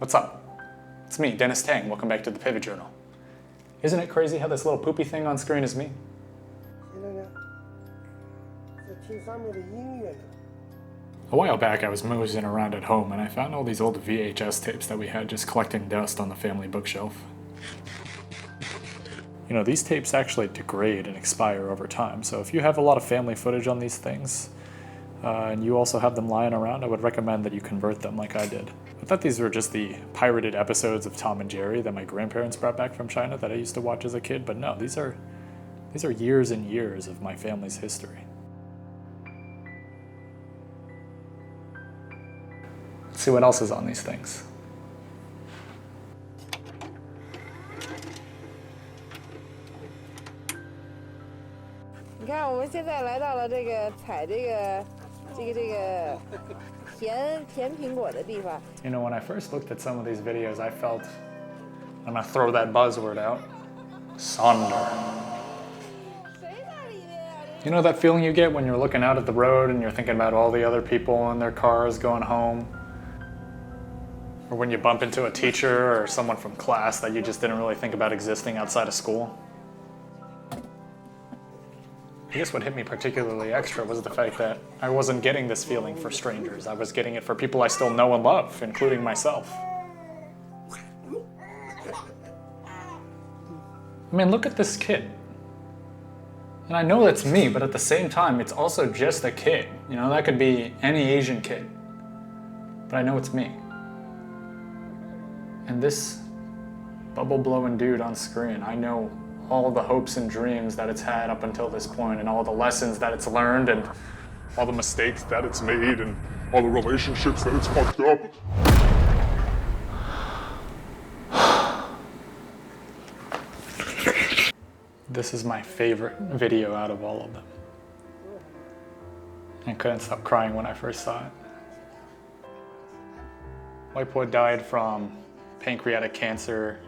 What's up? It's me, Dennis Tang. Welcome back to the Pivot Journal. Isn't it crazy how this little poopy thing on screen is me? A while back I was moseying around at home and I found all these old VHS tapes that we had just collecting dust on the family bookshelf. You know, these tapes actually degrade and expire over time, so if you have a lot of family footage on these things, and you also have them lying around, I would recommend that you convert them like I did. I thought these were just the pirated episodes of Tom and Jerry that my grandparents brought back from China that I used to watch as a kid, but no, these are years and years of my family's history. Let's see what else is on these things. 你看，我们现在来到了这个采这个甜苹果的地方。 You know, when I first looked at some of these videos, I felt, I'm gonna throw that buzzword out, Sonder. You know that feeling you get when you're looking out at the road and you're thinking about all the other people in their cars going home? Or when you bump into a teacher or someone from class that you just didn't really think about existing outside of school? I guess what hit me particularly extra was the fact that I wasn't getting this feeling for strangers. I was getting it for people I still know and love, including myself. I mean, look at this kid. And I know that's me, but at the same time, it's also just a kid. You know, that could be any Asian kid. But I know it's me. And this bubble-blowing dude on screen, I know all the hopes and dreams that it's had up until this point, and all the lessons that it's learned, and all the mistakes that it's made, and all the relationships that it's fucked up. This is my favorite video out of all of them. I couldn't stop crying when I first saw it. White boy died from pancreatic cancer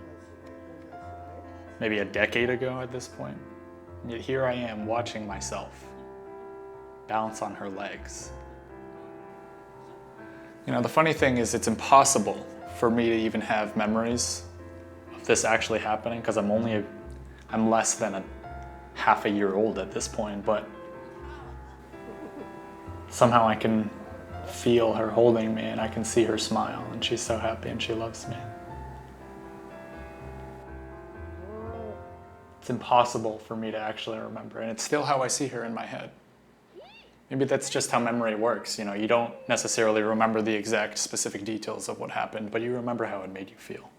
maybe a decade ago at this point. And yet here I am watching myself bounce on her legs. You know, the funny thing is it's impossible for me to even have memories of this actually happening because I'm less than half a year old at this point, but somehow I can feel her holding me and I can see her smile and she's so happy and she loves me. It's impossible for me to actually remember, and it's still how I see her in my head. Maybe that's just how memory works, you know, you don't necessarily remember the exact specific details of what happened, but you remember how it made you feel.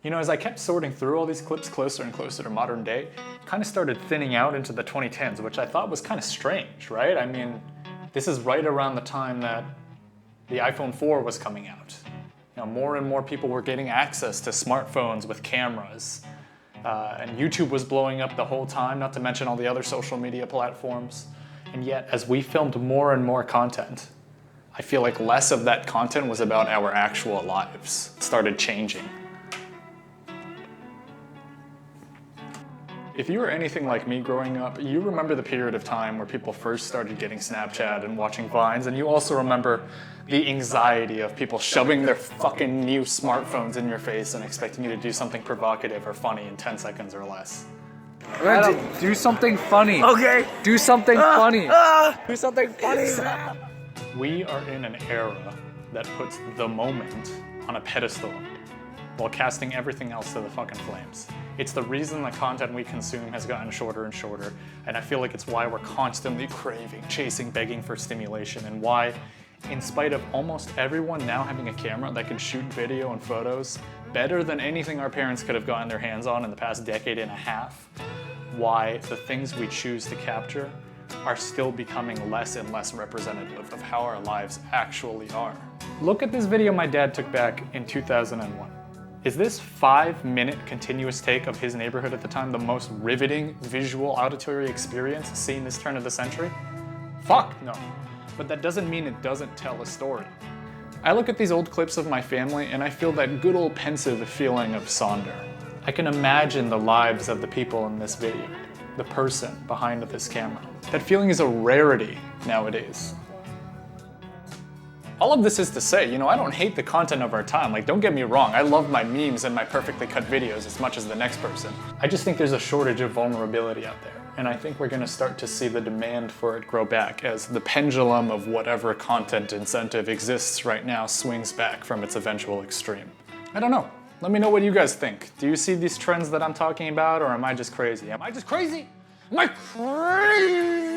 You know, as I kept sorting through all these clips closer and closer to modern day, it kind of started thinning out into the 2010s, which I thought was kind of strange, right? I mean, this is right around the time that the iPhone 4 was coming out. You know, more and more people were getting access to smartphones with cameras, and YouTube was blowing up the whole time, not to mention all the other social media platforms. And yet, as we filmed more and more content, I feel like less of that content was about our actual lives. It started changing. If you were anything like me growing up, you remember the period of time where people first started getting Snapchat and watching Vines, and you also remember the anxiety of people shoving their fucking new smartphones in your face and expecting you to do something provocative or funny in 10 seconds or less. Do something funny. Okay. Do something funny. Do something funny. We are in an era that puts the moment on a pedestal while casting everything else to the fucking flames. It's the reason the content we consume has gotten shorter and shorter, and I feel like it's why we're constantly craving, chasing, begging for stimulation, and why, in spite of almost everyone now having a camera that can shoot video and photos better than anything our parents could have gotten their hands on in the past decade and a half, why the things we choose to capture are still becoming less and less representative of how our lives actually are. Look at this video my dad took back in 2001. Is this 5-minute continuous take of his neighborhood at the time the most riveting visual auditory experience seen this turn of the century? Fuck no. But that doesn't mean it doesn't tell a story. I look at these old clips of my family and I feel that good old pensive feeling of Sonder. I can imagine the lives of the people in this video, the person behind this camera. That feeling is a rarity nowadays. All of this is to say, I don't hate the content of our time. Like, don't get me wrong, I love my memes and my perfectly cut videos as much as the next person. I just think there's a shortage of vulnerability out there. And I think we're gonna start to see the demand for it grow back as the pendulum of whatever content incentive exists right now swings back from its eventual extreme. I don't know. Let me know what you guys think. Do you see these trends that I'm talking about, or am I just crazy? Am I just crazy? Am I crazy?